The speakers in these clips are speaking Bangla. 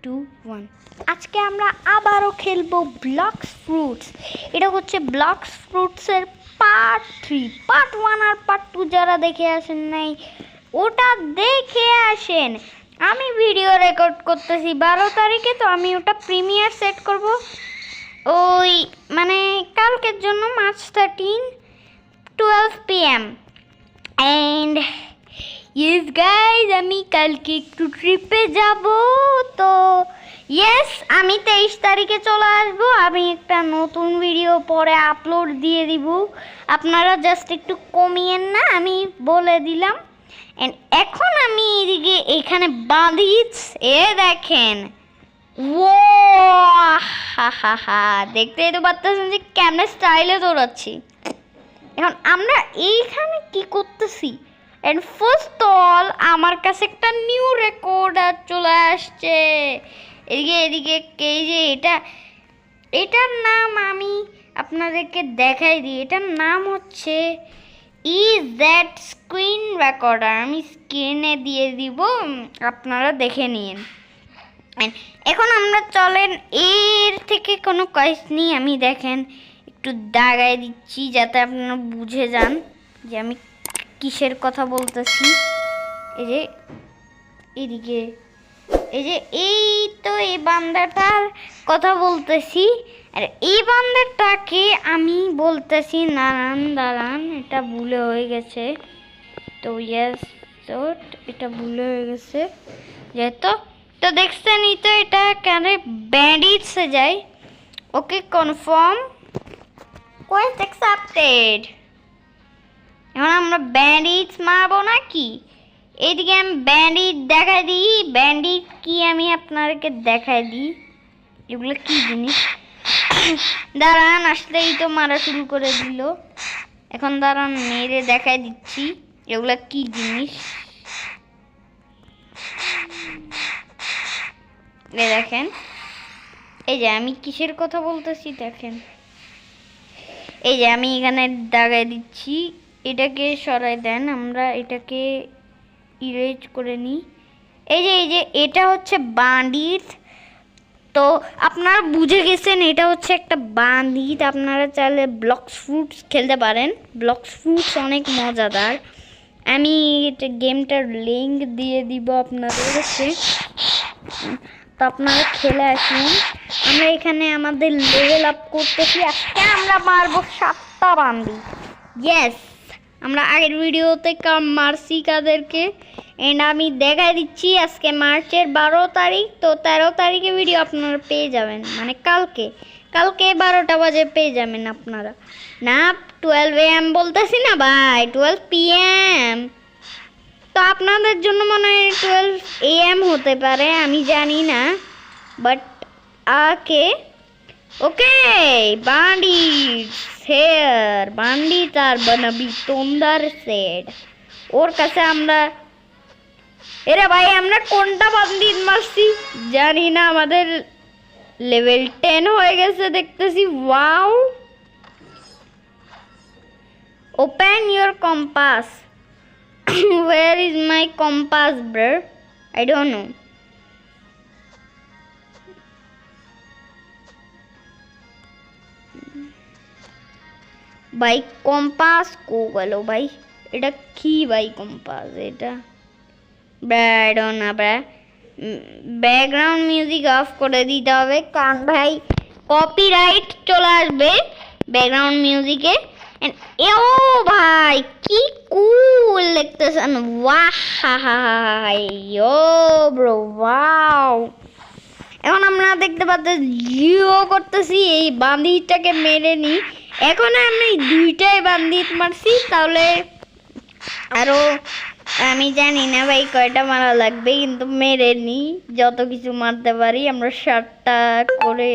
2 1 আজকে আমরা আবারও খেলবো ব্লক্স ফ্রুটস। এটা হচ্ছে ব্লক্স ফ্রুটসের পার্ট 3, পার্ট 1 আর পার্ট 2 যারা দেখে আসেন নাই ওটা দেখে আসেন। আমি ভিডিও রেকর্ড করতেছি 12 তারিখে, তো আমি ওটা প্রিমিয়ার সেট করব ওই মানে কালকের জন্য March 13 12 PM and yes guys আমি কালকে একটু ট্রিপে যাব। তো ইয়েস আমি 23 তারিখে চলে আসব। আমি একটা নতুন ভিডিও পরে আপলোড দিয়ে দিব, আপনারা জাস্ট একটু কমিয়েন না, আমি বলে দিলাম। অ্যান্ড এখন আমি এদিকে এখানে বাঁধিস দেখেন, ও হা হা হা, দেখতেই তো পারতেছেন যে ক্যামেরা স্টাইলে দৌড়াচ্ছি। এখন আমরা এইখানে কি করতেছি, এন্ড ফার্স্ট অল আমার কাছে একটা নিউ রেকর্ডার চলে আসছে। এদিকে এই যে এটার নাম আমি আপনাদেরকে দেখাই দিই। এটার নাম হচ্ছে EZ স্ক্রিন রেকর্ডার। আমি স্ক্রিনে দিয়ে দিব, আপনারা দেখে নিন। এখন আমরা চলেন, এর থেকে কোনো কয়েস নেই, আমি দেখেন একটু দাগায় দিচ্ছি যাতে আপনারা বুঝে যান যে আমি কিসের কথা বলতেছি। এই যে এদিকে এই তো এই বান্দাটার কথা বলতেছি, আর এই বান্দাটাকে আমি বলতেছি দাঁড়ান এটা ভুলে হয়ে গেছে। তো ইয়েস, তো এটা ভুলে হয়ে গেছে যেহেতু, তো দেখছেনই তো এটা কেন ব্যান্ডিটসে যায়। ওকে কনফার্ম, কোয়েস্ট অ্যাকসেপ্টেড। এখন আমরা ব্যান্ডিটস মারবো নাকি? এইদিকে আমি ব্যান্ডিট দেখাই দিই। ব্যান্ডিট কি আমি আপনাদেরকে দেখাই দিই, এগুলো কি জিনিস। দাঁড়ান, আসলেই তো মারা শুরু করে দিল। এখন দাঁড়ান মেরে দেখাই দিচ্ছি এগুলো কি জিনিস। দেখেন এই যে আমি কিসের কথা বলতেছি, দেখেন এই যে আমি এখানে দাগাই দিচ্ছি। এটাকে সরাই দেন, আমরা এটাকে ইরেজ করে নিই। এই যে এটা হচ্ছে বান্ডিট। তো আপনারা বুঝে গেছেন এটা হচ্ছে একটা বান্ডিট। আপনারা চাইলে ব্লক্স ফ্রুটস খেলতে পারেন, ব্লক্স ফ্রুটস অনেক মজাদার। আমি এটা গেমটার লিঙ্ক দিয়ে দিব আপনাদের কাছে, তো আপনারা খেলে আসুন। আমরা এখানে আমাদের লেভেল আপ করতেছি। আজকে আমরা মারবো 7টা বান্ডিট। ইয়েস, আমরা আগের ভিডিওতে মারছি কাদেরকে, এন্ড আমি দেখাই দিচ্ছি আজকে মার্চের 12 তারিখ। তো 13 তারিখে ভিডিও আপনারা পেয়ে যাবেন, মানে কালকে 12টা বাজে পেয়ে যাবেন আপনারা। না 12 AM বলতেছি না ভাই, 12 PM। তো আপনাদের জন্য মনে হয় 12 AM হতে পারে, আমি জানি না, বাট ওকে বান্ডিট হেয়ার, বান্ডিট আর বানাবি তোমদার সেট। ওর কাছে আমরা এরা ভাই আমরা কোনটা বান্ডিট মারছি জানি না, আমাদের লেভেল 10 হয়ে গেছে দেখতেছি। Wow, open your compass. Where is my compass, bro? I don't know. ভাই কম্পাস কো গেল ভাই, এটা কি ভাই কম্পাস এটা? ব্যাকগ্রাউন্ড মিউজিক অফ করে দিতে হবে, কারণ ভাই কপিরাইট চলে আসবে ব্যাকগ্রাউন্ড মিউজিকে। ও ভাই কি কুল দেখতেছেন, ওয়াও ব্রো ওয়াও। এখন আমরা দেখতে পাচ্ছি জিও করতেছি, এই বান্দিটাকে মেরে নি। এখন আমি 2টাই বান্দিট মারছি, তাহলে আরো আমি জানি না ভাই কয়টা মারা লাগবে, কিন্তু মেরে নি যত কিছু মারতে পারি। আমরা 7টা করে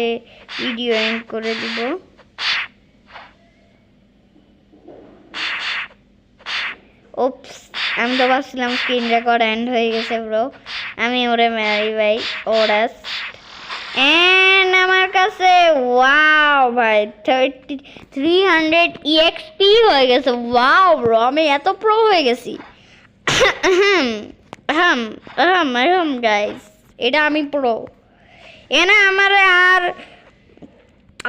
ভিডিও এন্ড করে দিব। ওপস, আমি তো ভাবছিলাম স্ক্রিন রেকর্ড এন্ড হয়ে গেছে ব্রো। আমি ওরে মারি ভাই ওরাস, এন্ড আমার কাছে ওয়াও ভাই 300 EXP হয়ে গেছে। ওয়াও ব্রো, আমি এত প্রো হয়ে গেছি। গাইস, এটা আমি প্রো। এখানে আমার আর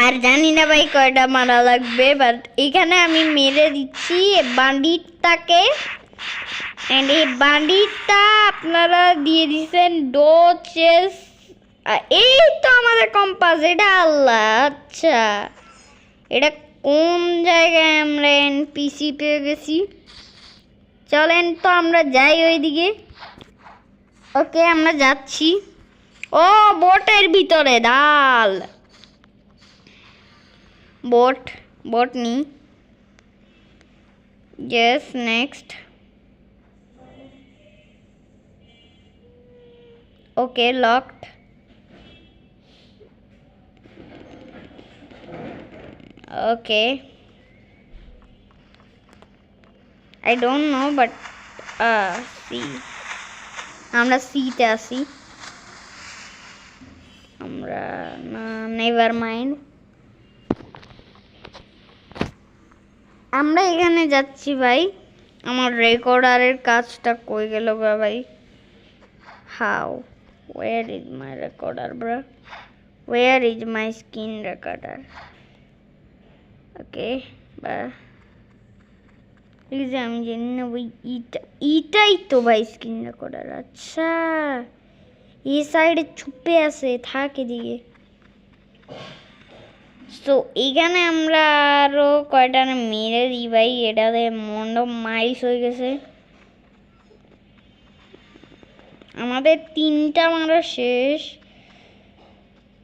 আর জানি না ভাই কয়টা মারা লাগবে, বাট এখানে আমি মেরে দিচ্ছি বান্ডিটটাকে। এন্ড এই বান্ডিটটা আপনারা দিয়ে দিচ্ছেন ডো চেস। এই তো আমাদের কম্পাস, এটা আল্লাহ। আচ্ছা এটা কোন জায়গায় আমরা এনপিসি পেয়ে গেছি? চলেন তো আমরা যাই ওইদিকে। ওকে আমরা যাচ্ছি। ও বোটের ভিতরে ডাল, বোট নি। Yes next. Okay locked. Okay I don't know but C আমরা সিতে আসি। আমরা না নেভার মাইন্ড, আমরা এখানে যাচ্ছি ভাই। আমার রেকর্ডারের কাজটা কই গেল গা ভাই? How where is my recorder bro? Where is my screen recorder? Okay বা প্লিজ আমি জানি না ওই ইটাই তো ভাই স্ক্রিন রেকর্ডার। আচ্ছা এই সাইডে ছুপে আছে, থাকে দিকে। তো এইখানে আমরা আরো কয়টা মেরে দিই ভাই। এটাতে মন্ড মাইলস হয়ে গেছে। আমাদের 3টা মারা শেষ,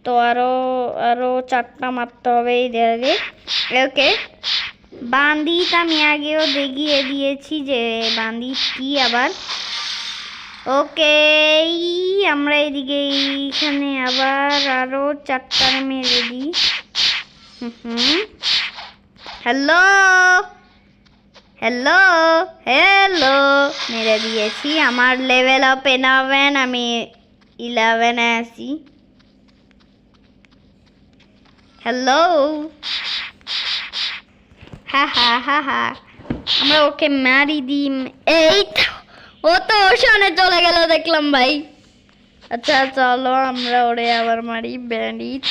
তো আরো 4টা মারতে হবে এই জায়গায়। ওকে বান্দিত আমি আগেও দেখিয়ে দিয়েছি যে বান্দিত কি আবার। ওকে আমরা এদিকে এইখানে আবার আরো 4টা মেরে দিই। হ্যালো হ্যালো হ্যালো মেরে দিয়েছি। আমার লেভেল আপ 11, আমি 11-এ আছি। হ্যালো হা হা হা হা আমরা ওকে মারি দিই। এই ও তো ওশানে চলে গেল দেখলাম ভাই। আচ্ছা চলো আমরা ওরে আবার মারি। ব্যান্ডিট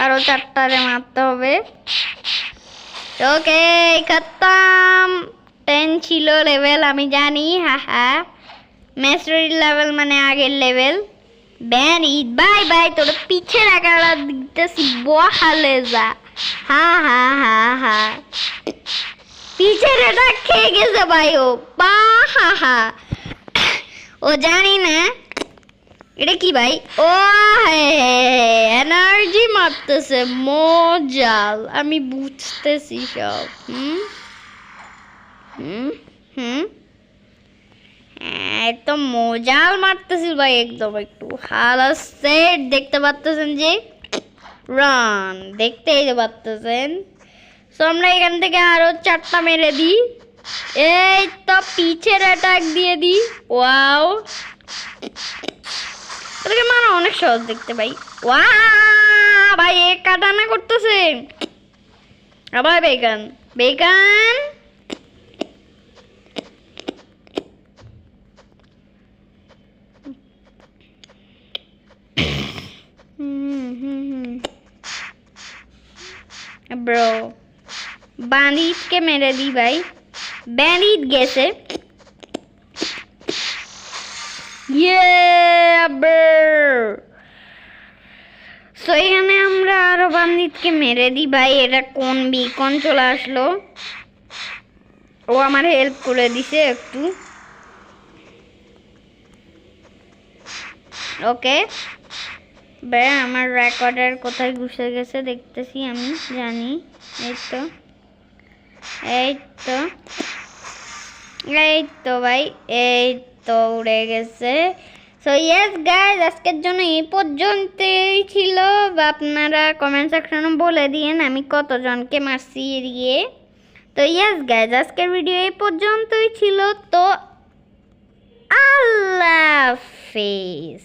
আরো 4টারে মারতে হবে। ওকে খতম। 10 ছিল লেভেল আমি জানি। হা হা ম্যাস্টারি লেভেল মানে আগের লেভেল। ব্যান্ডিট বাই বাই, তোর পিছে রাখাটা দিতেছি বহালে যা। হা হা হা হা পিছের এটা খেয়ে গেছে ভাই ও বা। হা হা ও জানি না এটা কি ভাই। ও এনার্জি মারতেছে মজাল, আমি বুঝতেছি সব। একদম মজাল মারতেছি ভাই, একদম একটু হালা সেট দেখতে পাচ্ছেন যে রান দেখতেই পাচ্ছেন। সো আমরা এখান থেকে আরো 4টা মেরে দিই। এই তো পিছের অ্যাটাক দিয়ে দিই। ওয়াও ওদেরকে মারা অনেক সহজ দেখতে ভাই। ওয়া ভাই এক কাটানা করতেছে আবার। বেগান বেগান ব্রো বান্ডিটকে মেরে দিই ভাই। ব্যান্ডিট গেছে। সো এখানে আমরা আরো বান্ডিটকে মেরে দিই ভাই। এটা কোন বিকন চলে আসলো, ও আমার হেল্প করে দিছে একটু। ওকে ভাই আমার রেকর্ডার কোথায় ঘুষে গেছে দেখতেছি আমি, জানি। এই তো এই তো এই তো ভাই, এই তো উড়ে গেছে। সো ইয়েস গাইজ আজকের জন্য এই পর্যন্তই ছিল। আপনারা কমেন্ট সেকশনে বলে দিয়েন আমি কতজনকে মারছি এড়িয়ে। তো ইয়েস গাইজ আজকের ভিডিও এই পর্যন্তই ছিল। তো আল্লাহ হাফেজ।